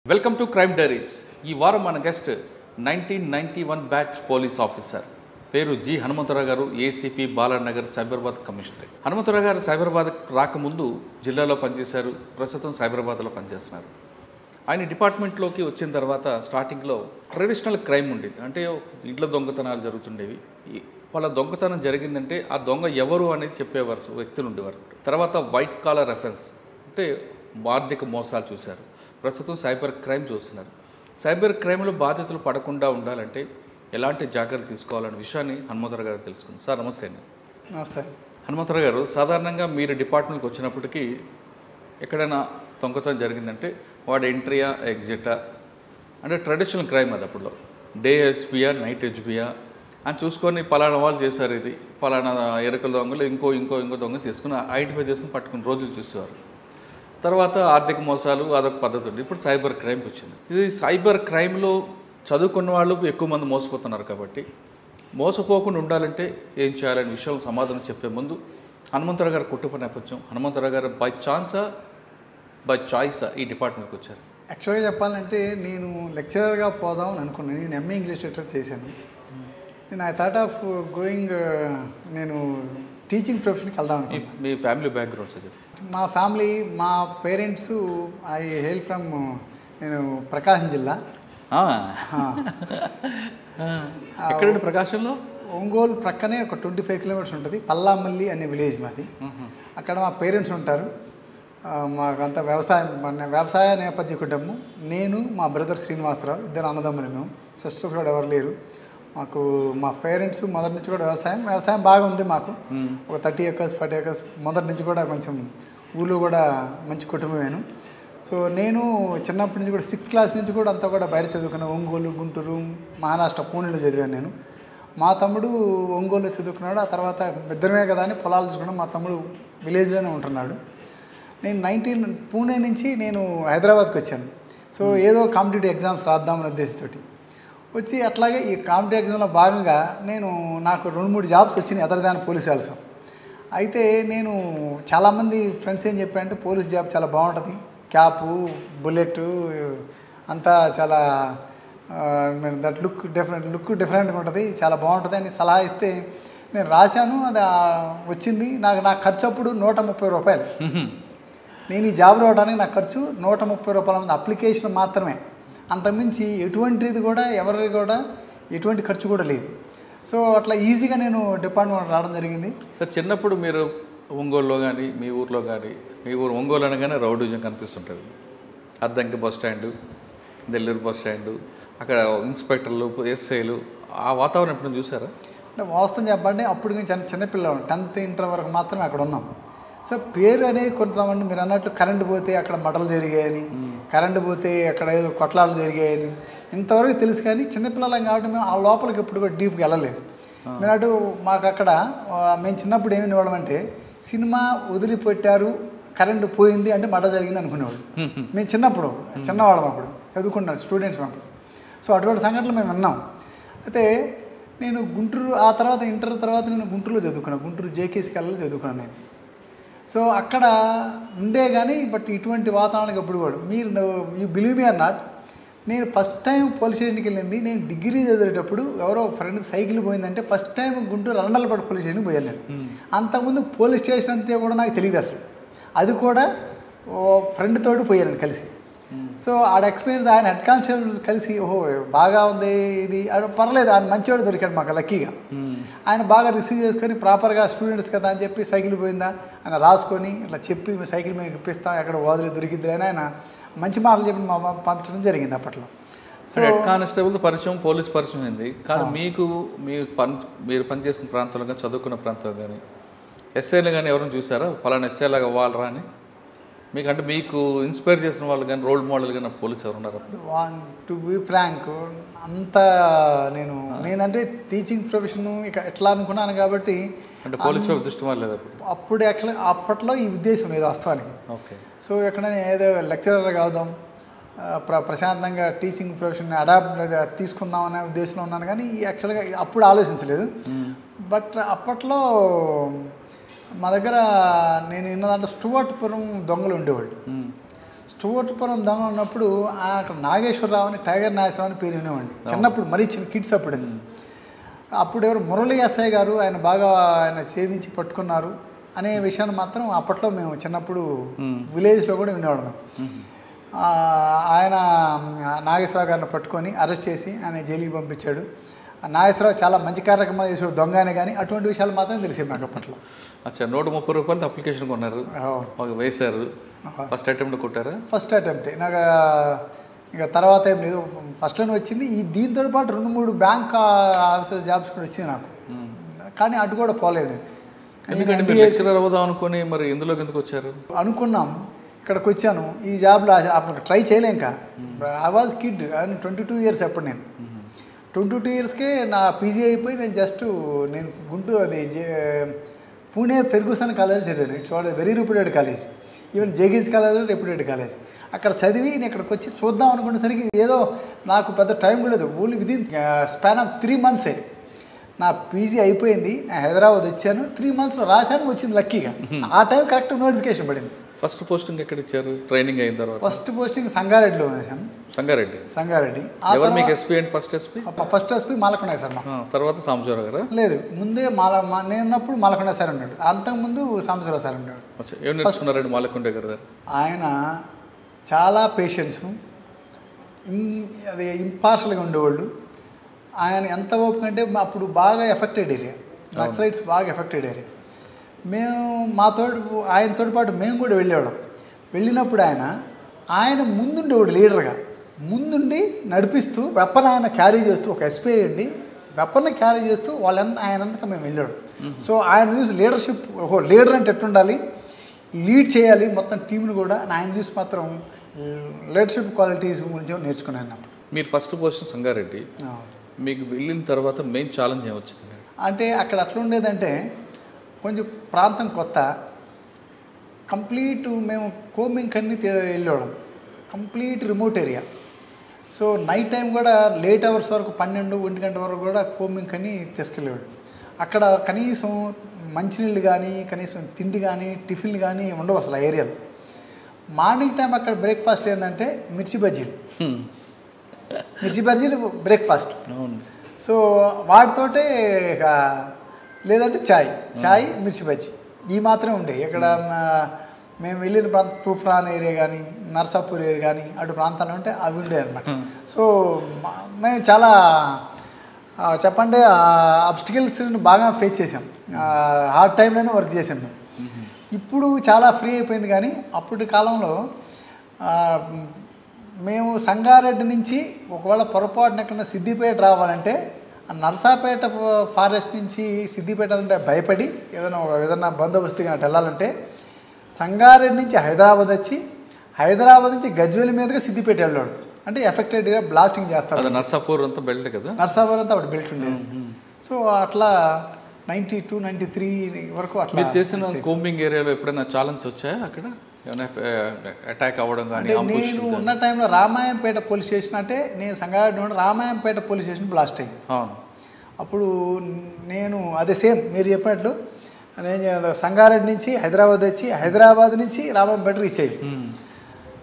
Welcome to crime diaries. ఈ వారం మన గెస్ట్ 1991 బ్యాచ్ పోలీస్ ఆఫీసర్, పేరు జి హనుమంతరావు గారు, ఏసీపీ బాలానగర్ సైబరాబాద్ కమిషనర్. హనుమంతరావు గారు సైబరాబాద్ రాకముందు జిల్లాలో పనిచేశారు, ప్రస్తుతం సైబరాబాద్లో పనిచేస్తున్నారు. ఆయన డిపార్ట్మెంట్లోకి వచ్చిన తర్వాత స్టార్టింగ్లో ట్రెడిషనల్ క్రైమ్ ఉండేది, అంటే ఇంట్లో దొంగతనాలు జరుగుతుండేవి. వాళ్ళ దొంగతనం జరిగిందంటే ఆ దొంగ ఎవరు అనేది చెప్పేవారు, వ్యక్తులు ఉండేవారు. తర్వాత వైట్ కాలర్ అఫెన్స్ అంటే ఆర్థిక మోసాలు చూశారు. ప్రస్తుతం సైబర్ క్రైమ్ చూస్తున్నారు. సైబర్ క్రైమ్లో బాధితులు పడకుండా ఉండాలంటే ఎలాంటి జాగ్రత్తలు తీసుకోవాలనే విషయాన్ని హనుమంతరావు గారు తెలుసుకుంది. సార్ నమస్తే అండి. నమస్తే. హనుమంతరావు గారు, సాధారణంగా మీరు డిపార్ట్మెంట్కి వచ్చినప్పటికీ ఎక్కడైనా దొంగతనం జరిగిందంటే వాడు ఎంట్రీయా ఎగ్జిటా అంటే ట్రెడిషనల్ క్రైమ్ అది. అప్పుడులో డే హెచ్బియా నైట్ హెచ్బియా అని చూసుకొని పలానా వాళ్ళు చేశారు, ఇది పలానా ఎరుకల దొంగలు ఇంకో దొంగ చేసుకుని ఐడెంటిఫై చేసుకుని పట్టుకుని రోజులు చూసేవారు. తర్వాత ఆర్థిక మోసాలు అదొక పద్ధతి ఉంది. ఇప్పుడు సైబర్ క్రైమ్కి వచ్చింది. ఇది సైబర్ క్రైమ్లో చదువుకున్న వాళ్ళు ఎక్కువ మంది మోసపోతున్నారు. కాబట్టి మోసపోకుండా ఉండాలంటే ఏం చేయాలనే విషయంలో సమాధానం చెప్పే ముందు హనుమంతరావు గారు కుటుంబ నేపథ్యం, హనుమంతరావు గారు బై ఛాన్సా బై చాయిసా ఈ డిపార్ట్మెంట్కి వచ్చారు? యాక్చువల్గా చెప్పాలంటే నేను లెక్చరర్గా పోదామని అనుకున్నాను. నేను ఎంఏ ఇంగ్లీష్ లిటరేచర్ చేశాను. నేను ఐ థాట్ ఆఫ్ గోయింగ్, నేను టీచింగ్ ప్రొఫెషన్కి వెళ్దాం అనుకున్నాను. మీ ఫ్యామిలీ బ్యాక్గ్రౌండ్ సార్? మా ఫ్యామిలీ, మా పేరెంట్స్, ఐ హెయిల్ ఫ్రమ్, నేను ప్రకాశం జిల్లా. ఎక్కడండి ప్రకాశంలో? ఒంగోలు ప్రక్కనే ఒక 25 కిలోమీటర్స్ ఉంటుంది, పల్లామల్లి అనే విలేజ్ మాది. అక్కడ మా పేరెంట్స్ ఉంటారు. మాకంతా వ్యవసాయ నేపథ్య కుటుంబం. నేను, మా బ్రదర్ శ్రీనివాసరావు, ఇద్దరు అన్నదమ్ములు. మేము సిస్టర్స్ కూడా ఎవరు లేరు మాకు. మా పేరెంట్స్ మొదటి నుంచి కూడా వ్యవసాయం బాగా ఉంది మాకు. ఒక 30 acres 40 acres మొదటి నుంచి కూడా కొంచెం ఊళ్ళో కూడా మంచి కుటుంబమేను. సో నేను చిన్నప్పటి నుంచి కూడా 6th క్లాస్ నుంచి కూడా అంతా కూడా బయట చదువుకున్నాను. ఒంగోలు, గుంటూరు, మహారాష్ట్ర, పూణేలో చదివాను నేను. మా తమ్ముడు ఒంగోలులో చదువుకున్నాడు. ఆ తర్వాత ఇద్దరమే కదా అని పొలాలు చూసుకున్నాం. మా తమ్ముడు విలేజ్లోనే ఉంటున్నాడు. నేను పూణే నుంచి నేను హైదరాబాద్కి వచ్చాను. సో ఏదో కాంపిటేటివ్ ఎగ్జామ్స్ రాద్దామనే ఉద్దేశంతో వచ్చి, అట్లాగే ఈ కాంపిటేటివ్ ఎగ్జామ్లో భాగంగా నాకు 2-3 జాబ్స్ వచ్చినాయి అదర్ దాన్ పోలీస్ ఆల్సో. అయితే నేను చాలామంది ఫ్రెండ్స్ ఏం చెప్పారంటే పోలీస్ జాబ్ చాలా బాగుంటుంది, క్యాపు, బుల్లెట్ అంతా చాలా దట్ లుక్ డిఫరెంట్గా ఉంటుంది, చాలా బాగుంటుంది అని సలహా ఇస్తే నేను రాశాను. అది వచ్చింది. నా ఖర్చు అప్పుడు 130 రూపాయలు. నేను ఈ జాబ్ రావడానికి నా ఖర్చు 130 రూపాయల అప్లికేషన్ మాత్రమే. అంతకుమించి ఎటువంటిది కూడా ఎవరికి కూడా ఎటువంటి ఖర్చు కూడా లేదు. సో అట్లా ఈజీగా నేను డిపార్ట్మెంట్ రావడం జరిగింది. సార్, చిన్నప్పుడు మీరు ఒంగోలులో కానీ మీ ఊర్లో కానీ, మీ ఊరు ఒంగోలు అనగానే రౌడీజం కనిపిస్తుంటుంది. Addanki bus stand, Nellore bus stand, అక్కడ ఇన్స్పెక్టర్లు, ఎస్ఐలు, ఆ వాతావరణం ఎప్పుడు చూసారా? అంటే వాస్తవం చెప్పండి, అప్పుడు నేను చిన్నపిల్లలు 10th ఇంటర్ వరకు మాత్రమే అక్కడ ఉన్నాం. సో పేరు అనేది కొంతమంది మీరు అన్నట్లు కరెంటు పోతే అక్కడ మటలు జరిగాయని, కరెంటు పోతే అక్కడ ఏదో కొట్లాలు జరిగాయని ఇంతవరకు తెలుసు. కానీ చిన్నపిల్లలం కాబట్టి మేము ఆ లోపలికి ఎప్పుడు కూడా డీప్గా వెళ్ళలేదు. మీరు అటు మాకు అక్కడ మేము చిన్నప్పుడు ఏమి వాళ్ళమంటే సినిమా వదిలిపెట్టారు, కరెంటు పోయింది అంటే మట జరిగింది అనుకునేవాళ్ళు. మేము చిన్నవాళ్ళం అప్పుడు చదువుకున్నాం, స్టూడెంట్స్ అప్పుడు. సో అటువంటి సంఘటనలు మేము విన్నాం. అయితే నేను గుంటూరు, ఆ తర్వాత ఇంటర్ తర్వాత నేను గుంటూరులో చదువుకున్నాను. గుంటూరు జేకేసీ కాలేజీలో చదువుకున్నాను నేను. సో అక్కడ ఉండే కానీ బట్ ఇటువంటి వాతావరణం ఎప్పుడు కూడా you believe me or not, నేను ఫస్ట్ టైం పోలీస్ స్టేషన్కి వెళ్ళింది నేను డిగ్రీ చదివేటప్పుడు. ఎవరో ఫ్రెండ్ సైకిల్ పోయిందంటే first time Guntur Randalapadu police స్టేషన్కి పోయాను నేను. అంతకుముందు పోలీస్ స్టేషన్ అంటే కూడా నాకు తెలియదు అసలు. అది కూడా ఫ్రెండ్ తోటి పోయాను కలిసి. సో ఆడ ఎక్స్పీరియన్స్, ఆయన హెడ్ కానిస్టేబుల్ కలిసి, ఓహో బాగా ఉంది ఇది, పర్లేదు, ఆయన మంచివాడు దొరికాడు మాకు లక్కీగా. ఆయన బాగా రిసీవ్ చేసుకొని ప్రాపర్గా స్టూడెంట్స్ కదా అని చెప్పి సైకిల్ పోయిందా ఆయన రాసుకొని ఇట్లా చెప్పి సైకిల్ మేము ఇప్పిస్తాం, ఎక్కడ వదిలి దొరికిద్ది అని ఆయన మంచి మాటలు చెప్పి పంపించడం జరిగింది అప్పట్లో. సో హెడ్ కానిస్టేబుల్ పరిచయం, పోలీస్ పరిచయం అయింది. కానీ మీకు మీరు పనిచేసిన ప్రాంతంలో కానీ చదువుకున్న ప్రాంతంలో కానీ ఎస్ఐలు కానీ ఎవరైనా చూసారా పలానా ఎస్ఐలాగా అవ్వాలరా అని? మీకంటే మీకు ఇన్స్పైర్ చేసిన వాళ్ళు కానీ రోల్ మోడల్ కానీ పోలీస్ ఎవరు ఉన్నారు? టు బీ ఫ్రాంక్, అంత నేనంటే టీచింగ్ ప్రొఫెషన్ ఇక ఎట్లా అనుకున్నాను కాబట్టి అంటే పోలీస్ దృష్టి లేదు అప్పుడు. యాక్చువల్గా అప్పట్లో ఈ ఉద్దేశం లేదు వాస్తవానికి. ఓకే. సో ఎక్కడైనా ఏదో లెక్చరర్ కావదాం, ప్రశాంతంగా టీచింగ్ ప్రొఫెషన్ అడాప్ట్ తీసుకుందాం అనే ఉద్దేశంలో ఉన్నాను. కానీ యాక్చువల్గా అప్పుడు ఆలోచించలేదు. బట్ అప్పట్లో మా దగ్గర నేను విన్న దాంట్లో స్టూవర్ట్పురం దొంగలు ఉండేవాళ్ళు. చోటుపురం దొంగ ఉన్నప్పుడు అక్కడ నాగేశ్వరరావు అని టైగర్ నాగేశ్వరరావు అని పేరు వినేవాడిని చిన్నప్పుడు మరీ చిన్న కిడ్స్ అప్పుడు ఎవరు మురళీ ఎస్ఐ గారు ఆయన బాగా ఆయన ఛేదించి పట్టుకున్నారు అనే విషయాన్ని మాత్రం అప్పట్లో మేము చిన్నప్పుడు విలేజ్లో కూడా వినేవాళ్ళం. ఆయన నాగేశ్వరరావు గారిని పట్టుకొని అరెస్ట్ చేసి ఆయన జైలుకి పంపించాడు. నాగేశ్వరరావు చాలా మంచి కార్యక్రమాలు చేసాడు దొంగనే, కానీ అటువంటి విషయాలు మాత్రం తెలిసే మాకు అప్పట్లో. అచ్చా, 130 రూపాయలతో అప్లికేషన్ కొన్నారు, వేశారు. ఫస్ట్ అటెంప్ట్ కొట్టారా? First attempt. నాకు ఇక తర్వాత ఏం లేదు, ఫస్ట్లోనే వచ్చింది. దీంతో పాటు 2-3 బ్యాంక్ ఆఫీసర్ జాబ్స్ కూడా వచ్చినాయి నాకు, కానీ అటు కూడా పోలేదు. ఎందుకంటే లెక్చరర్ అవుదాం అనుకుని మరి ఎందులోకి ఎందుకు వచ్చారు? అనుకున్నాం, ఇక్కడికి వచ్చాను. ఈ జాబ్లో అప్పుడు ట్రై చేయలేం. ఇంకా ఐ వాజ్ కిడ్, 22 ఇయర్స్ అప్పుడు నేను 22 ఇయర్స్కే నా పీజీ అయిపోయి నేను గుంటూరు అది పూణే ఫెర్గూసన్ కాలేజ్ చదివాను. It's what very reputed college. Even జేగీస్ కాలేజ్ రెప్యూటెడ్ కాలేజ్. అక్కడ చదివి నేను ఇక్కడికి వచ్చి చూద్దాం అనుకునేసరికి ఏదో నాకు పెద్ద టైం కూడా లేదు. ఓన్లీ విదిన్ స్పాన్ ఆఫ్ 3 మంత్సే నా పీజీ అయిపోయింది. నేను హైదరాబాద్ వచ్చాను, 3 మంత్స్లో రాశాను, వచ్చింది లక్కీగా. ఆ టైం కరెక్ట్ నోటిఫికేషన్ పడింది. ఫస్ట్ పోస్టింగ్ ఎక్కడ ఇచ్చారు ట్రైనింగ్ అయిన తర్వాత? ఫస్ట్ పోస్టింగ్ సంగారెడ్డిలో వేసాను. Sangareddy. First SP Malakonda sir. తర్వాత సాంబశివరావు గారు? లేదు, ముందే నేను ఉన్నప్పుడు మాలకొండ సార్ ఉన్నాడు, అంతకుముందు సాంబశివరావు సార్ ఉన్నాడు. ఏం నేర్చుకున్నారండి మాలకొండ గారు? ఆయన చాలా పేషెన్స్, అది ఇంపార్షల్గా ఉండేవాళ్ళు. ఆయన ఎంత ఓపిక అంటే అప్పుడు బాగా ఎఫెక్టెడ్ ఏరియా, నక్సలైట్స్ బాగా ఎఫెక్టెడ్ ఏరియా. మేము ఆయనతో పాటు మేము కూడా వెళ్ళేవాళ్ళం. వెళ్ళినప్పుడు ఆయన ముందుండేవాడు లీడర్గా, ముందుండి నడిపిస్తూ వెపన్ ఆయన క్యారీ చేస్తూ, ఒక ఎస్పీ అండి వెపన్ని క్యారీ చేస్తూ ఆయన అంతా మేము వెళ్ళాడు. సో ఆయన చూసి లీడర్షిప్, ఒక లీడర్ అంటే ఎట్లుండాలి, లీడ్ చేయాలి మొత్తం టీంని కూడా. ఆయన చూసి మాత్రం లీడర్షిప్ క్వాలిటీస్ గురించి నేర్చుకున్నాను. మీరు ఫస్ట్ పొజిషన్ సంగారెడ్డి, మీకు వెళ్ళిన తర్వాత మెయిన్ ఛాలెంజ్ ఏమొచ్చింది అంటే అక్కడ అట్లా ఉండేదంటే కొంచెం ప్రాంతం కొత్త, కంప్లీట్ మేము కోమింగ్ అన్ని వెళ్ళేవాళ్ళం, complete remote area. So night time కూడా లేట్ అవర్స్ వరకు 12-1 గంట వరకు కూడా కోమింగ్ అని తీసుకెళ్ళేవాడు. అక్కడ కనీసం మంచినీళ్ళు కానీ, కనీసం తిండి కానీ, టిఫిన్లు కానీ ఉండవు అసలు ఆ ఏరియాలో. మార్నింగ్ టైం అక్కడ బ్రేక్ఫాస్ట్ ఏంటంటే మిర్చి బజ్జీలు బ్రేక్ఫాస్ట్. సో వాటితోటే లేదంటే చాయ్ మిర్చి బజ్జీ ఈ మాత్రమే ఉండేవి. ఇక్కడ మేము వెళ్ళిన ప్రాంతం తూఫాన్ ఏరియా కానీ, నర్సాపూర్ ఏరియా కానీ అటు ప్రాంతాలు ఉంటే అవి ఉండేవి అనమాట. సో మేము చాలా చెప్పండి అబ్స్టికల్స్ని బాగా ఫేస్ చేసాం, హార్డ్ టైంలోనే వర్క్ చేసాం మేము. ఇప్పుడు చాలా ఫ్రీ అయిపోయింది, కానీ అప్పటి కాలంలో మేము సంగారెడ్డి నుంచి ఒకవేళ పొరపాటున ఎక్కడన్నా సిద్దిపేట రావాలంటే నర్సాపేట ఫారెస్ట్ నుంచి సిద్దిపేట అంటే భయపడి ఏదైనా బందోబస్తుగా వెళ్ళాలంటే సంగారెడ్డి నుంచి హైదరాబాద్ వచ్చి, హైదరాబాద్ నుంచి గజ్వేల్ మీదుగా సిద్దిపేట వెళ్ళాడు. అంటే ఎఫెక్టెడ్ ఏరియా బ్లాస్టింగ్ చేస్తారు. నర్సాపూర్ అంతా బెల్ట్ కదా, నర్సాపూర్ అంతా అప్పుడు బెల్ట్ ఉండేది. సో అట్లా 92-93 వరకు అట్లా. మీరు చేసిన కోంబింగ్ ఏరియాలో ఎప్పుడైనా ఛాలెంజ్ వచ్చాయా అక్కడ? అటాక్ అవ్వడం కానీ? నేను ఉన్న టైంలో రామాయంపేట పోలీస్ స్టేషన్, అంటే నేను సంగారెడ్డి నుండి రామాయంపేట పోలీస్ స్టేషన్ బ్లాస్ట్ అయింది. అప్పుడు నేను అదే సేమ్ మీరు చెప్పినట్లు నేను సంగారెడ్డి నుంచి హైదరాబాద్ వచ్చి, హైదరాబాద్ నుంచి రామాయంపేట రీచ్ అయ్యి.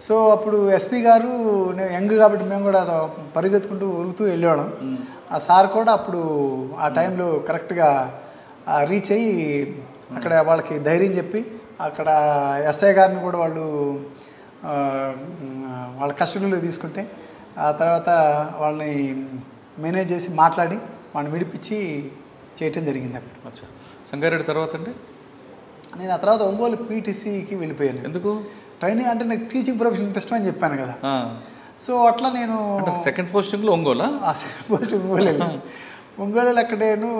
సో అప్పుడు ఎస్పీ గారు, నేను యంగ్ కాబట్టి మేము కూడా పరిగెత్తుకుంటూ ఉరుకుతూ వెళ్ళేవాళ్ళం. ఆ సార్ కూడా అప్పుడు ఆ టైంలో కరెక్ట్గా రీచ్ అయ్యి అక్కడ వాళ్ళకి ధైర్యం చెప్పి, అక్కడ ఎస్ఐ గారిని కూడా వాళ్ళ కస్టడీలో తీసుకుంటే ఆ తర్వాత వాళ్ళని మేనేజ్ చేసి మాట్లాడి వాళ్ళని విడిపించి చేయటం జరిగింది. అప్పుడు సంగారెడ్డి తర్వాత అండి నేను ఆ తర్వాత ఒంగోలు పీటీసీకి వెళ్ళిపోయాను. ఎందుకు? ట్రైనింగ్ అంటే నాకు టీచింగ్ ప్రొఫెషన్ ఇంట్రెస్ట్ అని చెప్పాను కదా. సో అట్లా నేను సెకండ్ పోస్టింగ్లో ఒంగోలా? సెకండ్ పోస్టింగ్ ఒంగోలు వెళ్ళాను. ఒంగోలు అక్కడ నేను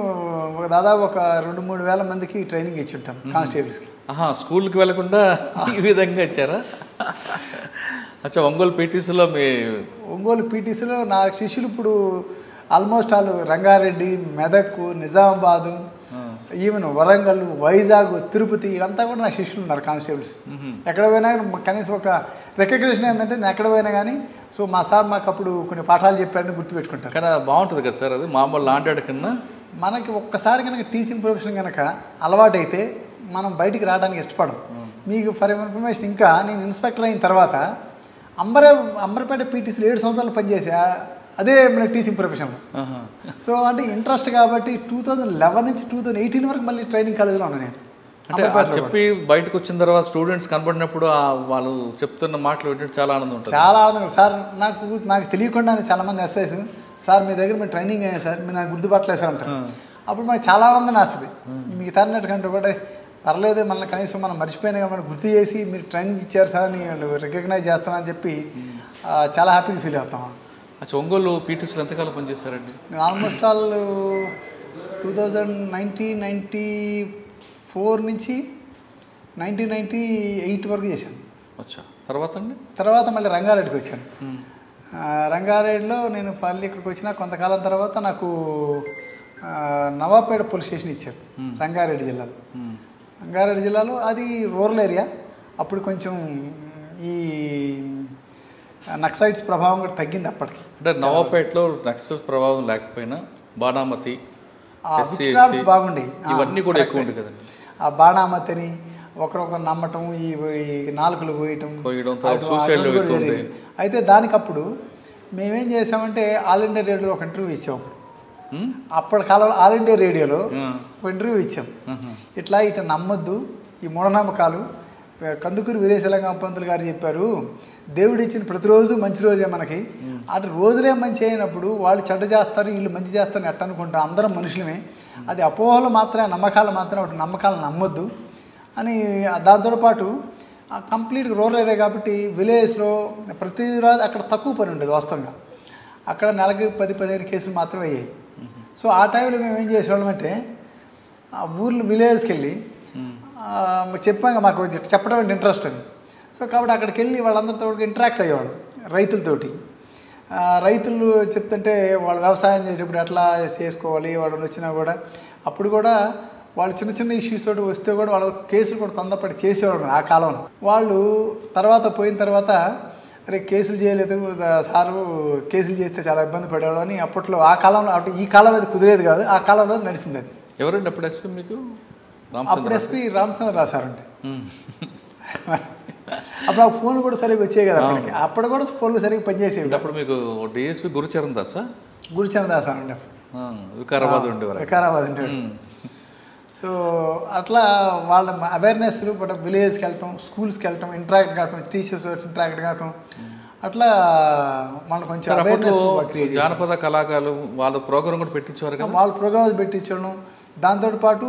దాదాపు ఒక 2-3 వేల మందికి ట్రైనింగ్ ఇచ్చి ఉంటాను కానిస్టేబుల్స్కి. స్కూల్కి వెళ్ళకుండా ఈ విధంగా ఇచ్చారా? అచ్చా, ఒంగోలు పీటీసీలో నా శిష్యులు ఇప్పుడు ఆల్మోస్ట్ వాళ్ళు రంగారెడ్డి, మెదక్, నిజామాబాదు, ఈవెన్ వరంగల్, వైజాగ్, తిరుపతి ఇదంతా కూడా నా శిష్యులు ఉన్నారు కానిస్టేబుల్స్. ఎక్కడ పోయినా కనీసం ఒక రికగ్నిషన్ ఏంటంటే నేను ఎక్కడ పోయినా కానీ సో మా సార్ మాకు అప్పుడు కొన్ని పాఠాలు చెప్పారని గుర్తుపెట్టుకుంటారు. కానీ బాగుంటుంది కదా సార్, అది మామూలు లాంటి కన్నా మనకి ఒక్కసారి కనుక టీచింగ్ ప్రొఫెషన్ కనుక అలవాటైతే మనం బయటికి రావడానికి ఇష్టపడం. మీకు ఫర్ ఇన్ఫర్మేషన్, ఇంకా నేను ఇన్స్పెక్టర్ అయిన తర్వాత అంబర్పేట పీటీసీలో 7 సంవత్సరాలు పనిచేసా, అదే టీచింగ్ ప్రొఫెషన్లో. సో అంటే ఇంట్రెస్ట్ కాబట్టి 2011 నుంచి 2018 వరకు మళ్ళీ ట్రైనింగ్ కాలేజీలో ఉన్నాను నేను. అంటే చెప్పి బయటకు వచ్చిన తర్వాత స్టూడెంట్స్ కనబడినప్పుడు వాళ్ళు చెప్తున్న మాటలు వింటే చాలా ఆనందం ఉంటుంది. చాలా ఆనందం సార్. నాకు తెలియకుండానే చాలామంది ఎస్ఐస్ సార్ మీ దగ్గర మీరు ట్రైనింగ్ అయ్యారు సార్, మీరు నాకు గుర్తుపట్టలేదు సార్ అంటారు. అప్పుడు మనకి చాలా ఆనందం వేస్తుంది. మీకు తరినట్టుకంటే కూడా పర్లేదు, మళ్ళీ కనీసం మనం మర్చిపోయినా మనం గుర్తు చేసి మీరు ట్రైనింగ్ ఇచ్చారు సార్ అని వాళ్ళు రికగ్నైజ్ చేస్తానని చెప్పి చాలా హ్యాపీగా ఫీల్ అవుతాం. ఒంగోలు పీటీసీలో ఎంతకాలం పనిచేస్తారండి? నేను ఆల్మోస్ట్ ఆల్ 1994 నుంచి 1998 వరకు చేశాను. తర్వాత మళ్ళీ రంగారెడ్డికి వచ్చాను. రంగారెడ్డిలో నేను మళ్ళీ ఇక్కడికి వచ్చిన కొంతకాలం తర్వాత నాకు నవాపేట పోలీస్ స్టేషన్ ఇచ్చారు రంగారెడ్డి జిల్లాలో. అది రూరల్ ఏరియా. అప్పుడు కొంచెం ఈ నక్సలైట్స్ ప్రభావం కూడా తగ్గింది అప్పటికి. అంటే నవాపేటలో నక్సల్ ప్రభావం లేకపోయినా బాణామతి బాగుండేవి, ఇవన్నీ కూడా ఎక్కువ ఉంది కదండి. ఆ బాణామతిని ఒకరొకరు నమ్మటం, ఈ నాలుకలు కోయటం జరిగేది. అయితే దానికప్పుడు మేమేం చేసామంటే ఆల్ ఇండియా రేడియోలో ఒక ఇంటర్వ్యూ ఇచ్చాం. అప్పటి కాలంలో ఆల్ ఇండియా రేడియోలో ఒక ఇంటర్వ్యూ ఇచ్చాం. ఇట్లా నమ్మొద్దు, ఈ మూఢనమ్మకాలు. కందుకూరి వీరేశలింగం పంతులు గారు చెప్పారు, దేవుడు ఇచ్చిన ప్రతిరోజు మంచి రోజే మనకి. అది రోజులే మంచి అయినప్పుడు వాళ్ళు చెడ్డ చేస్తారు, వీళ్ళు మంచి చేస్తారని ఎట్ట అనుకుంటాం. అందరం మనుషులమే. అది అపోహలు మాత్రమే, నమ్మకాలు మాత్రమే. ఒకటి నమ్మకాలను నమ్మొద్దు అని. దాంతో పాటు కంప్లీట్గా రూరల్ ఏరియా కాబట్టి విలేజ్లో ప్రతిరోజు అక్కడ తక్కువ పని ఉండేది వాస్తవంగా. అక్కడ నెలకి 10-15 కేసులు మాత్రమే అయ్యాయి. సో ఆ టైంలో మేము ఏం చేసేవాళ్ళం అంటే ఆ ఊర్లో విలేజ్కి వెళ్ళి చెప్పాక మాకు చెప్పడం అంటే ఇంట్రెస్ట్ అని. సో కాబట్టి అక్కడికి వెళ్ళి వాళ్ళందరితో ఇంటరాక్ట్ అయ్యేవాళ్ళు, రైతులతోటి. రైతులు చెప్తుంటే వాళ్ళు వ్యవసాయం చేసేటప్పుడు ఎట్లా చేసుకోవాలి, వాళ్ళు వచ్చినా కూడా అప్పుడు కూడా వాళ్ళు చిన్న చిన్న ఇష్యూస్ తోటి వస్తే కూడా వాళ్ళ కేసులు కూడా తొందరపడి చేసేవాళ్ళు ఆ కాలంలో. వాళ్ళు పోయిన తర్వాత అరే కేసులు చేయలేదు సారు, కేసులు చేస్తే చాలా ఇబ్బంది పడేవాళ్ళు అని అప్పట్లో ఆ కాలంలో. అంటే ఈ కాలం అది కుదిరేది కాదు, ఆ కాలంలో నడిచింది అది. ఎవరండి అప్పుడు ఎస్పీ మీకు? అప్పుడు ఎస్పీ రామచంద్ర సార్ ఉంటే. అప్పుడు ఆ ఫోన్లు కూడా సరిగ్గా వచ్చాయి కదా అప్పటికి. అప్పుడు కూడా ఫోన్లు సరిగ్గా పనిచేసేవి. అప్పుడు మీకు డిఎస్పీ గురుచరణ్ దాస్ సార్ ఉండే వికారాబాద్ ఉండేవాడు. సో అట్లా వాళ్ళ అవేర్నెస్లు విలేజ్కి వెళ్ళటం, స్కూల్స్కి వెళ్ళటం, ఇంటరాక్ట్ కావటం, టీచర్స్ ఇంటరాక్ట్ కావటం, అట్లా మనం కొంచెం అవేర్నెస్ క్రియేట్. జానపద కళాకారులు వాళ్ళ ప్రోగ్రామ్ కూడా పెట్టించేవారు కదా. వాళ్ళ ప్రోగ్రామ్స్ పెట్టించడం, దాంతోపాటు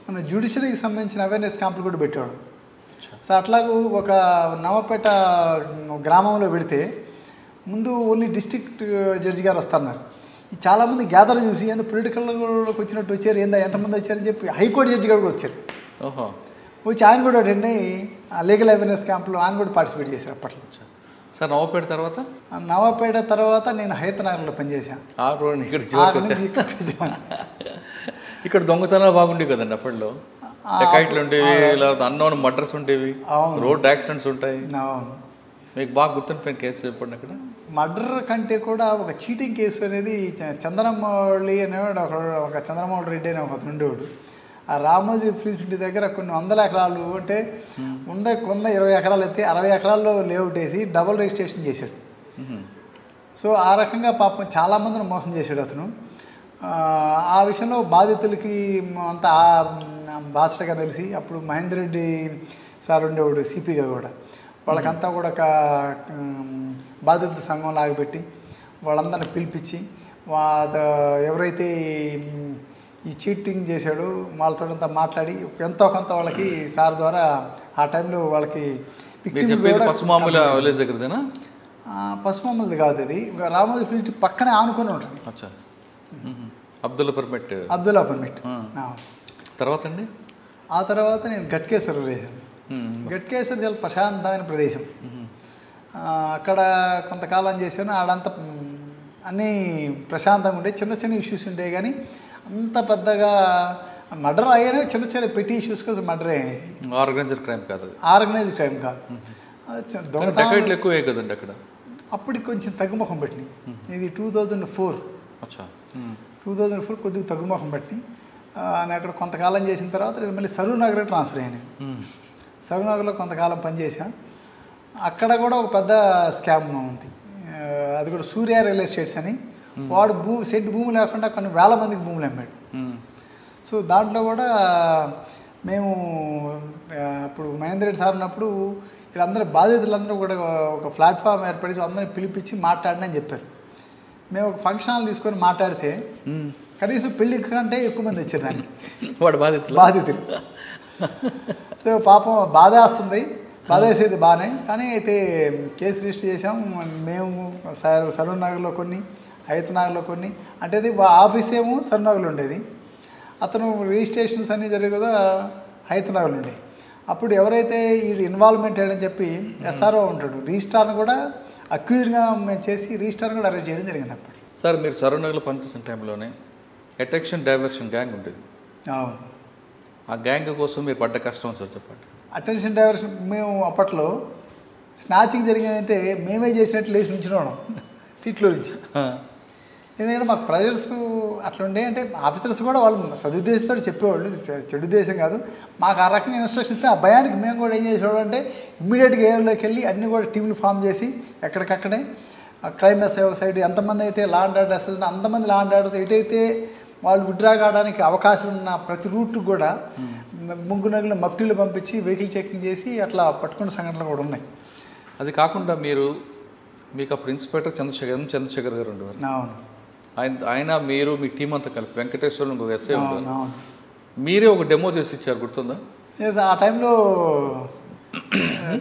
మన జ్యుడిషియరీకి సంబంధించిన అవేర్నెస్ క్యాంపులు కూడా పెట్టేవాడు. సో అట్లాగూ ఒక నవపేట గ్రామంలో పెడితే ముందు ఓన్లీ డిస్ట్రిక్ట్ జడ్జి గారు వస్తున్నారు. చాలామంది గ్యాదర్ చూసి ఏందో పొలిటికల్లోకి వచ్చినట్టు వచ్చారు, ఏందా ఎంతమంది వచ్చారని చెప్పి హైకోర్టు జడ్జి గారు కూడా వచ్చారు. వచ్చి ఆయన కూడా అటెండ్ అయ్యి లీగల్ అవేర్నెస్ క్యాంప్లో ఆయన కూడా పార్టిసిపేట్ చేశారు అప్పట్లో. సార్ నవాపేట తర్వాత నేను హైతనగర్లో పనిచేశాను. ఇక్కడ దొంగతనాలు బాగుండేవి కదండి అప్పట్లో. డకాయిట్లు ఉండేవి, అన్నోన్ మర్డర్స్ ఉండేవి, రోడ్ యాక్సిడెంట్స్ ఉంటాయి. మీకు బాగా గుర్తుండిపోయిన కేసు చెప్పండి. అక్కడ మర్డర్ కంటే కూడా ఒక చీటింగ్ కేసు అనేది చంద్రమౌళి అనేవాడు, ఒక చంద్రమౌళి రెడ్డి అనే ఒక ఉండేవాడు. ఆ రామోజీ ఫిలిప్స్ ఇంటి దగ్గర కొన్ని 100 ఎకరాలు అంటే 20 ఎకరాలు అయితే 60 ఎకరాల్లో లేఅవుట్ వేసి డబుల్ రిజిస్ట్రేషన్ చేశాడు. సో ఆ రకంగా పాపం చాలామందిని మోసం చేశాడు అతను. ఆ విషయంలో బాధితులకి అంతా బాసటగా తెలిసి అప్పుడు మహేందర్ రెడ్డి సార్ ఉండేవాడు సిపిగా కూడా. వాళ్ళకంతా కూడా ఒక బాధితుల సంఘం లాగబెట్టి వాళ్ళందరిని పిలిపించి ఎవరైతే ఈ చీటింగ్ చేశాడో వాళ్ళతోంతా మాట్లాడి ఎంతో కొంత వాళ్ళకి సార్ ద్వారా ఆ టైంలో వాళ్ళకి పసుమామలది కాదు, అది రామోజీ ఫిలిప్స్ పక్కనే ఆనుకొని ఉంటుంది. అబ్దుల్లా పర్మిట్. తర్వాత అండి ఆ తర్వాత నేను గట్కేశ్వరం వేసాను. గట్కేశ్వరం చాలా ప్రశాంతమైన ప్రదేశం. అక్కడ కొంతకాలం చేశాను. ఆడంతా అన్నీ ప్రశాంతంగా ఉండే, చిన్న చిన్న ఇష్యూస్ ఉండేవి కానీ అంత పెద్దగా మర్డర్ అయ్యానే చిన్న చిన్న పెట్టి ఇష్యూస్ కోసం మర్డర్ అయ్యాయి. ఆర్గనైజ్డ్ క్రైమ్ కాదు. దొంగతనాలు ఎక్కువే కదండి అక్కడ. అప్పటికి కొంచెం తగ్గుముఖం పట్టినాయి. ఇది 2004 కొద్దిగా తగ్గుముఖం పట్టినాయి. నేను అక్కడ కొంతకాలం చేసిన తర్వాత నేను మళ్ళీ సరూర్ నగర్ ట్రాన్స్ఫర్ అయ్యాను. సరూర్ నగర్లో కొంతకాలం పనిచేశాను. అక్కడ కూడా ఒక పెద్ద స్కామ్ ఉంది. అది కూడా సూర్య రియల్ ఎస్టేట్స్ అని, వాడు భూమి లేకుండా కొన్ని వేల మందికి భూములు అమ్మాడు. సో దాంట్లో కూడా మేము అప్పుడు మహేందర్ రెడ్డి సార్ ఉన్నప్పుడు వీళ్ళందరూ బాధితులందరూ కూడా ఒక ప్లాట్ఫామ్ ఏర్పడి అందరినీ పిలిపించి మాట్లాడని చెప్పారు. మేము ఒక ఫంక్షన్ హాల్ తీసుకొని మాట్లాడితే కనీసం పెళ్లి కంటే ఎక్కువ మంది వచ్చారు దాన్ని. వాడు బాధితులు. సో పాపం బాధ వస్తుంది, బాధ వేసేది బాగానే. కానీ అయితే కేసు రిజిస్టర్ చేసాం మేము. సరూర్ నగర్లో కొన్ని, హయత్ నగర్లో కొన్ని. అంటే అది ఆఫీస్ ఏమో సరూర్ నగర్లో ఉండేది, అతను రిజిస్ట్రేషన్స్ అన్నీ జరిగే కదా హయత్ నగర్లో ఉండేవి. అప్పుడు ఎవరైతే ఈ ఇన్వాల్వ్మెంట్ అయ్యాడని చెప్పి ఎస్ఆర్ఓ ఉంటాడు, రిజిస్ట్రార్ని కూడా అక్యూజ్గా మేము చేసి రిజిస్ట్రార్ని కూడా అరెస్ట్ చేయడం జరిగింది. అప్పుడు సార్ మీరు సరూర్ నగర్లో పనిచేసిన టైంలోనే అట్రాక్షన్ డైవర్షన్ గ్యాంగ్ ఉంటుంది. అవును. ఆ గ్యాంగ్ కోసం మీరు పడ్డ కష్టం సార్ చెప్పండి. అటెన్షన్ డైవర్షన్ మేము అప్పట్లో స్నాచింగ్ జరిగిందంటే మేమే చేసినట్టు లేచి నుంచున్నాం సీట్లో నుంచి. ఎందుకంటే మాకు ప్రెజర్స్ అట్లుండే. అంటే ఆఫీసర్స్ కూడా వాళ్ళు సదుద్దేశంతో చెప్పేవాళ్ళు, చెడు ఉద్దేశం కాదు. మాకు ఆ రకంగా ఇన్స్ట్రక్షన్స్ ఇస్తే ఆ భయానికి మేము కూడా ఏం చేసేవాళ్ళం అంటే ఇమ్మీడియట్గా ఏరియాలోకి వెళ్ళి అన్నీ కూడా టీంలు ఫామ్ చేసి ఎక్కడికక్కడే క్రైమ్ ఎస్ఐ ఒక సైడ్ ఎంతమంది అయితే లా అండ్ ఆర్డర్ ఎస్ఐ అంతమంది లా అండ్ ఆర్డర్స్ ఎటైతే వాళ్ళు విత్డ్రా కావడానికి అవకాశం ఉన్న ప్రతి రూట్కి కూడా ముగ్గురు నగలు మఫ్టీలు పంపించి వెహికల్ చెకింగ్ చేసి అట్లా పట్టుకున్న సంఘటనలు కూడా ఉన్నాయి. అది కాకుండా మీకు అప్పుడు ఇన్స్పెక్టర్ చంద్రశేఖర్ గారు ఉండేవారు. అవును. ఆయన మీరు మీ టీం అంతా కలిపి వెంకటేశ్వరం ఇంకొక ఎస్ఐ ఉండేవారు. మీరే ఒక డెమో చేసి ఇచ్చారు, గుర్తుందా? ఆ టైంలో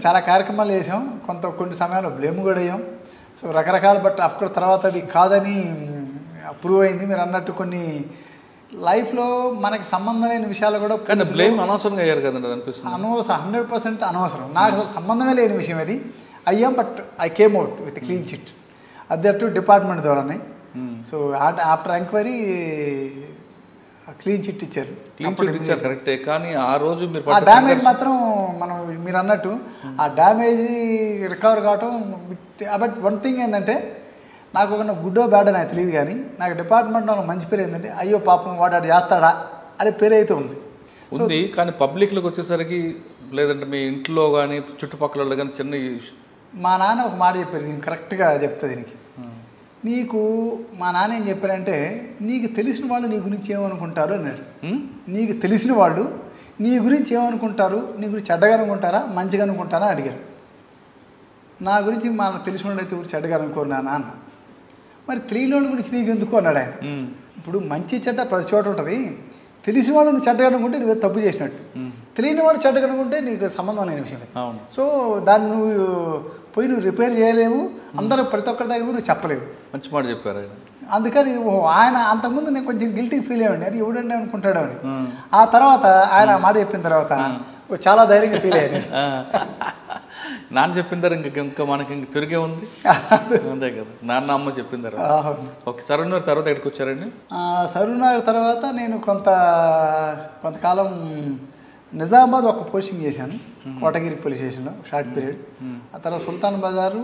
చాలా కార్యక్రమాలు చేసాం, కొన్ని సమయాల్లో బ్లేమ్ కూడా అయ్యాం. సో రకరకాల బట్ అఫ్కోర్స్ తర్వాత అది కాదని ప్రూవ్ అయింది. మీరు అన్నట్టు కొన్ని లైఫ్లో మనకి సంబంధం లేని విషయాలు కూడా కానీ బ్లేమ్ అనవసరంగా అయ్యారు కదండి అనిపిస్తుంది. అనవసరం, 100% అనవసరం. నాకు అసలు సంబంధమే లేని విషయం అది అయ్యాం. But I came out with clean chit అది డిపార్ట్మెంట్ ద్వారానే. So after enquiry clean chit ఇచ్చారు. కరెక్టే, కానీ ఆ రోజు ఆ డ్యామేజ్ మాత్రం మీరు అన్నట్టు ఆ డ్యామేజ్ రికవర్ కావటం. బట్ వన్ థింగ్ ఏంటంటే నాకు ఒక గుడ్డో బ్యాడ్ నాకు తెలియదు, కానీ నాకు డిపార్ట్మెంట్లో మంచి పేరు ఏంటంటే అయ్యో పాపం వాడు అటు చేస్తాడా అనే పేరు అయితే ఉంది. కానీ పబ్లిక్లోకి వచ్చేసరికి లేదంటే మీ ఇంట్లో కానీ చుట్టుపక్కల కానీ చిన్న మా నాన్న ఒక మాట చెప్పారు, దీనికి కరెక్ట్గా చెప్తా. దీనికి నీకు మా నాన్న ఏం చెప్పారంటే నీకు తెలిసిన వాళ్ళు నీ గురించి ఏమనుకుంటారు అన్నాడు. నీకు తెలిసిన వాళ్ళు నీ గురించి ఏమనుకుంటారు, నీ గురించి చెడ్డగా అనుకుంటారా మంచిగా అనుకుంటారా అడిగారు. నా గురించి మనకు తెలిసిన వాళ్ళు అయితే ఊరు చెడ్డగా అనుకోరు నాన్న అన్న. మరి తెలియని వాళ్ళ గురించి నీకు ఎందుకు అన్నాడు ఆయన. ఇప్పుడు మంచి చెడ్డ ప్రతి చోట ఉంటుంది. తెలిసిన వాళ్ళు నువ్వు చెడ్డగా అనుకుంటే నువ్వు తప్పు చేసినట్టు, తెలియని వాడు చెడ్డగా అనుకుంటే నీకు సంబంధం లేని విషయం. సో దాన్ని నువ్వు రిపేర్ చేయలేవు, అందరూ ప్రతి ఒక్కరి దగ్గర నువ్వు చెప్పలేవు. మంచి మాట చెప్పారు ఆయన. అందుకని ఆయన అంతకుముందు నేను కొంచెం గిల్టీ ఫీల్ అయ్యండి, అది ఎవడండి అనుకుంటాడు అని. ఆ తర్వాత ఆయన మాట చెప్పిన తర్వాత చాలా ధైర్యంగా ఫీల్ అయ్యాను. నాన్న చెప్పిన తర్వాత ఇంకా మనకి తిరిగే ఉంది అంతే కదా. నాన్న అమ్మ చెప్పిన తర్వాత ఓకే. సరూర్ నగర్ తర్వాత ఎక్కడికి వచ్చారండి? సరూర్ నగర్ తర్వాత నేను కొంతకాలం నిజామాబాద్ ఒక పోస్టింగ్ చేశాను, కోటగిరి పోలీస్ స్టేషన్లో షార్ట్ పీరియడ్. ఆ తర్వాత సుల్తాన్ బజారు,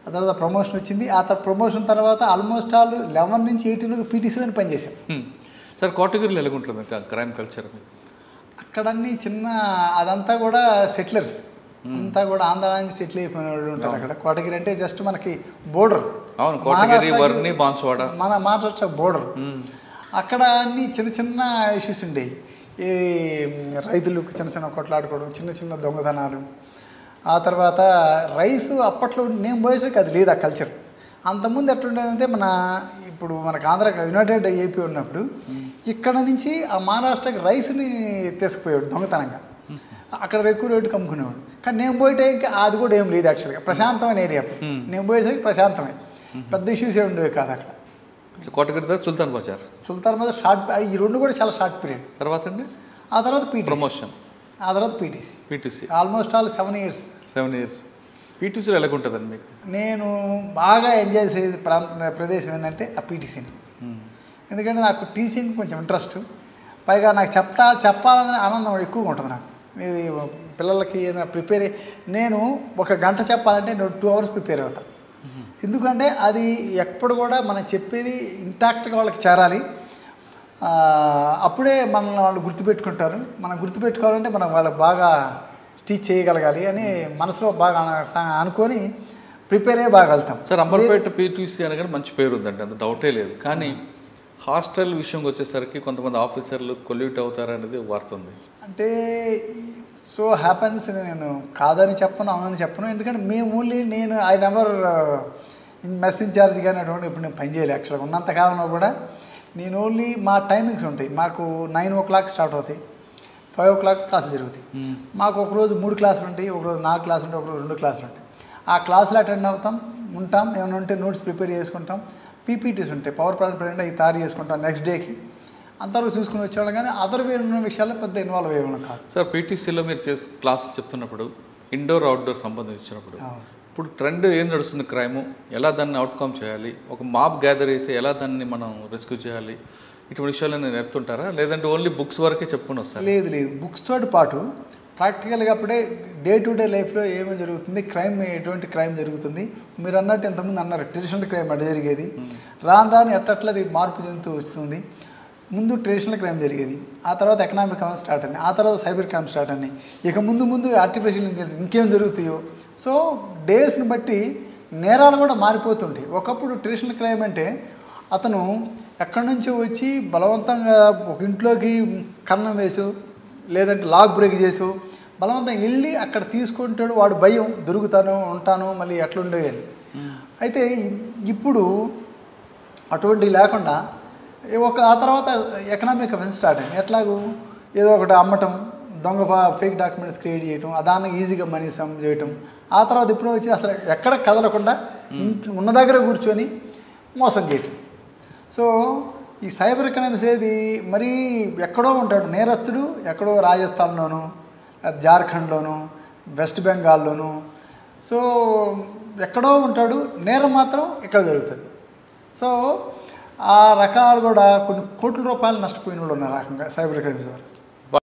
ఆ తర్వాత ప్రమోషన్ వచ్చింది. ఆ తర్వాత ప్రమోషన్ తర్వాత ఆల్మోస్ట్ ఆల్ 11 నుంచి 18 వరకు పీటీసీలో పనిచేశాను. సార్ కోటగిరిలో ఎలాగుంటుంది క్రైమ్ కల్చర్? అక్కడ అన్ని అదంతా కూడా సెటిలర్స్ అంతా కూడా ఆంధ్ర నుంచి సెటిల్ అయిపోయిన వాళ్ళు ఉంటారు అక్కడ. కోటగిరి అంటే జస్ట్ మనకి బోర్డర్, మన మహారాష్ట్ర బోర్డర్. అక్కడ అన్ని చిన్న ఇష్యూస్ ఉండేవి. ఈ రైతులు చిన్న కొట్లాడుకోవడం, చిన్న దొంగతనాలు. ఆ తర్వాత రైస్ అప్పట్లో నేను పోయేసరికి అది లేదు ఆ కల్చర్. అంతకుముందు ఎట్లుండేదంటే ఇప్పుడు మనకు ఆంధ్ర యునైటెడ్ ఏపీ ఉన్నప్పుడు ఇక్కడ నుంచి ఆ మహారాష్ట్రకి రైస్ని తీసుకుపోయాడు దొంగతనంగా, అక్కడ ఎక్కువ రేటుకి అమ్ముకునేవాడు. కానీ నేను పోయేటే అది కూడా ఏం లేదు యాక్చువల్గా, ప్రశాంతమైన ఏరియా. నేను పోయేసరికి ప్రశాంతమే, పెద్ద ఇష్యూస్ ఏమి ఉండేవి కాదు అక్కడ. కోటగిరి తర్వాత సుల్తాన్ బజార్ షార్ట్, ఈ రెండు కూడా చాలా షార్ట్ పీరియడ్. తర్వాత అండి ఆ తర్వాత ప్రమోషన్, ఆ తర్వాత పీటీసీ ఆల్మోస్ట్ ఆల్ 7 years. పీటీసీలో ఎలాగుంటుందండి మీకు? నేను బాగా ఎంజాయ్ చేసే ప్రదేశం ఏంటంటే ఆ పీటీసీని. ఎందుకంటే నాకు టీచింగ్ కొంచెం ఇంట్రెస్ట్, పైగా నాకు చెప్పాలనే ఆనందం ఎక్కువగా ఉంటుంది నాకు. ఇది పిల్లలకి ఏదైనా ప్రిపేర్ నేను 1 గంట చెప్పాలంటే నేను 2 hours ప్రిపేర్ అవుతాను. ఎందుకంటే అది ఎప్పుడు కూడా మనం చెప్పేది ఇంటాక్ట్గా వాళ్ళకి చేరాలి. అప్పుడే మనల్ని వాళ్ళు గుర్తుపెట్టుకుంటారు. మనం గుర్తుపెట్టుకోవాలంటే మనం వాళ్ళకి బాగా టీచ్ చేయగలగాలి అని మనసులో బాగా అనుకొని ప్రిపేర్ అయ్యి బాగా వెళ్తాం. సార్ అంబర్పేట పీటీసీ అనగానే మంచి పేరు ఉందండి, అంత డౌటే లేదు. కానీ హాస్టల్ విషయంకి వచ్చేసరికి కొంతమంది ఆఫీసర్లు కొల్యూట్ అవుతారనేది వార్త ఉంది. అంటే సో హ్యాపెన్స్, నేను కాదని చెప్పను అవునని చెప్పను, ఎందుకంటే మేము ఓన్లీ నేను ఐ నెవర్ మెస్ ఇన్ఛార్జ్ కానీ అటువంటి ఇప్పుడు నేను పనిచేయాలి. యాక్చువల్గా ఉన్నంతకాలంలో కూడా నేను ఓన్లీ మా టైమింగ్స్ ఉంటాయి. మాకు 9 o'clock స్టార్ట్ అవుతాయి, 5 o'clock క్లాసులు జరుగుతాయి. మాకు ఒకరోజు 3 క్లాసులు ఉంటాయి, ఒకరోజు 4 క్లాసులు ఉంటాయి, ఒకరోజు 2 క్లాసులు ఉంటాయి. ఆ క్లాసులు అటెండ్ అవుతాం, ఉంటాం, ఏమైనా ఉంటే నోట్స్ ప్రిపేర్ చేసుకుంటాం, పీపీటీస్ ఉంటాయి, పవర్ పాయింట్ ప్రెజెంట్ అవి తయారు చేసుకుంటాం నెక్స్ట్ డేకి. అంతవరకు చూసుకుని వచ్చేవాళ్ళం, కానీ అదర్ వేరే ఉన్న విషయాల్లో పెద్ద ఇన్వాల్వ్ అయ్యేవాళ్ళం కాదు. సార్ పీటీసీలో మీరు క్లాస్ చెప్తున్నప్పుడు ఇండోర్ అవుట్డోర్ సంబంధించినప్పుడు ఇప్పుడు ట్రెండ్ ఏం నడుస్తుంది, క్రైము ఎలా దాన్ని అవుట్కమ్ చేయాలి, ఒక మాబ్ గ్యాదర్ అయితే ఎలా దాన్ని మనం రెస్క్యూ చేయాలి, ఇటువంటి విషయాలు నేను నేర్పుతుంటారా, లేదంటే ఓన్లీ బుక్స్ వరకే చెప్పుకుని వస్తారు? లేదు, బుక్స్ తోటి పాటు ప్రాక్టికల్గా అప్పుడే డే టు డే లైఫ్లో ఏమేమి జరుగుతుంది, క్రైమ్ ఎటువంటి క్రైమ్ జరుగుతుంది. మీరు అన్నట్టు ఇంతకుముందు అన్నారు ట్రెడిషనల్ క్రైమ్ అడ్డ జరిగేది, రాను రాను ఎట్టట్లది మార్పు చెందుతూ వస్తుంది. ముందు ట్రెడిషనల్ క్రైమ్ జరిగేది, ఆ తర్వాత ఎకనామిక్ క్రైమ్ స్టార్ట్ అయ్యి, ఆ తర్వాత సైబర్ క్రైమ్ స్టార్ట్ అయ్యి, ఇక ముందు ఆర్టిఫిషియల్ ఇంటెలిజెన్స్ ఇంకేం జరుగుతాయో. సో డేస్ని బట్టి నేరాలు కూడా మారిపోతుంటాయి. ఒకప్పుడు ట్రెడిషనల్ క్రైమ్ అంటే అతను ఎక్కడి నుంచో వచ్చి బలవంతంగా ఒక ఇంట్లోకి కన్నం వేసు, లేదంటే లాక్ బ్రేక్ చేసు బలవంతంగా వెళ్ళి అక్కడ తీసుకుంటాడు, వాడు భయం దొరుకుతాను ఉంటాను మళ్ళీ ఎట్లుండేయాలి. అయితే ఇప్పుడు అటువంటివి లేకుండా ఆ తర్వాత ఎకనామిక్ అఫెన్స్ స్టార్ట్ అయింది. ఎట్లాగూ ఏదో ఒకటి అమ్మటం, దొంగ ఫేక్ డాక్యుమెంట్స్ క్రియేట్ చేయటం, దానికి ఈజీగా మనీ సమ్ చేయటం. ఆ తర్వాత ఇప్పుడు వచ్చి అసలు ఎక్కడ కదలకుండా ఉన్న దగ్గర కూర్చొని మోసం చేయటం. సో ఈ సైబర్ క్రైమ్స్ ఏది మరీ ఎక్కడో ఉంటాడు నేరస్తుడు, ఎక్కడో రాజస్థాన్లోను, జార్ఖండ్లోను, వెస్ట్ బెంగాల్లోను, సో ఎక్కడో ఉంటాడు, నేరం మాత్రం ఇక్కడ జరుగుతుంది. సో ఆ రకాలు కూడా కొన్ని కోట్ల రూపాయలు నష్టపోయిన వాళ్ళు ఉన్నారు రకంగా సైబర్ క్రైమ్స్ ద్వారా.